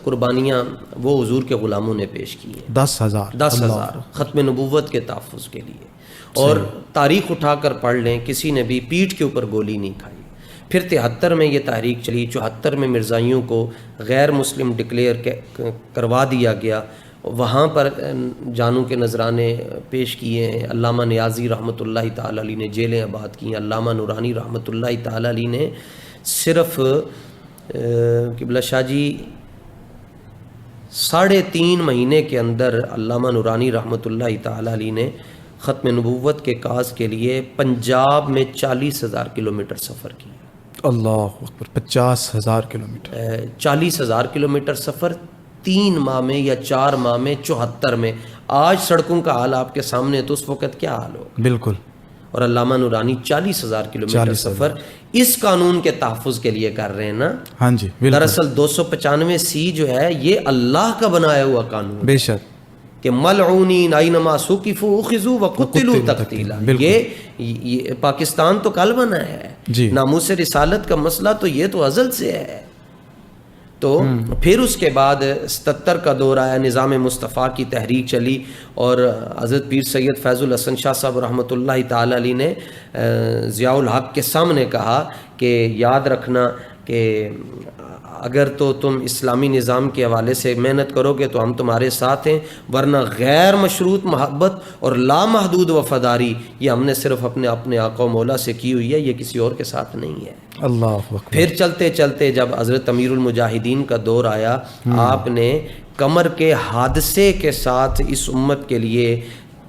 قربانیاں وہ حضور کے غلاموں نے پیش کی ہیں، 10,000 ختم نبوت کے تحفظ کے لیے. اور تاریخ اٹھا کر پڑھ لیں، کسی نے بھی پیٹھ کے اوپر گولی نہیں کھائی. پھر 73 میں یہ تحریک چلی، 74 میں مرزائیوں کو غیر مسلم ڈکلیئر کروا دیا گیا. وہاں پر جانوں کے نذرانے پیش کیے ہیں. علامہ نیازی رحمۃ اللہ تعالی علیہ نے جیلیں آباد کی ہیں. علامہ نورانی رحمۃ اللہ تعالی علیہ نے صرف قبلہ شاہ جی 3.5 مہینے کے اندر علامہ نورانی رحمۃ اللہ تعالی علیہ نے ختم نبوت کے کاز کے لیے پنجاب میں 40,000 کلومیٹر سفر کیا. اللہ اکبر، 50,000 کلومیٹر، 40,000 کلومیٹر سفر 3 ماہ میں یا 4 ماہ میں 74 میں. آج سڑکوں کا حال آپ کے سامنے، تو اس وقت کیا حال ہو. بالکل. اور علامہ نورانی 40,000 کلومیٹر سفر اس قانون کے تحفظ کے لیے کر رہے ہیں نا. ہاں جی. دراصل 295C جو ہے یہ اللہ کا بنایا ہوا قانون، بے شک، کہ ملعونین اینما ثقفوا اخذوا وقتلوا تقتیلا. یہ پاکستان تو کل بنا ہے جی. ناموس رسالت کا مسئلہ تو یہ تو ازل سے ہے. تو پھر اس کے بعد 77 کا دور آیا، نظام مصطفیٰ کی تحریک چلی، اور حضرت پیر سید فیض الحسن شاہ صاحب رحمۃ اللہ تعالی علیہ نے ضیاء الحق کے سامنے کہا کہ یاد رکھنا کہ اگر تو تم اسلامی نظام کے حوالے سے محنت کرو گے تو ہم تمہارے ساتھ ہیں، ورنہ غیر مشروط محبت اور لامحدود وفاداری یہ ہم نے صرف اپنے آقا و مولا سے کی ہوئی ہے، یہ کسی اور کے ساتھ نہیں ہے. اللہ اکبر. پھر چلتے چلتے جب حضرت امیر المجاہدین کا دور آیا، آپ نے کمر کے حادثے کے ساتھ اس امت کے لیے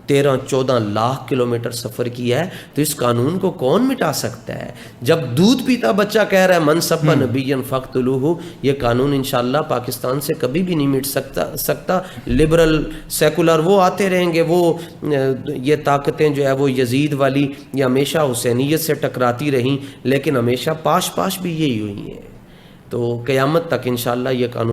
13-14 لاکھ کلومیٹر سفر کیا ہے. تو اس قانون کو کون مٹا سکتا ہے؟ جب دودھ پیتا بچہ کہہ رہا ہے من سب نبی فقتلوہ، یہ قانون انشاءاللہ پاکستان سے کبھی بھی نہیں مٹ سکتا. لبرل سیکولر وہ آتے رہیں گے، وہ یہ طاقتیں جو ہے وہ یزید والی یہ ہمیشہ حسینیت سے ٹکراتی رہیں، لیکن ہمیشہ پاش بھی یہی ہوئی ہیں. تو قیامت تک انشاءاللہ یہ قانون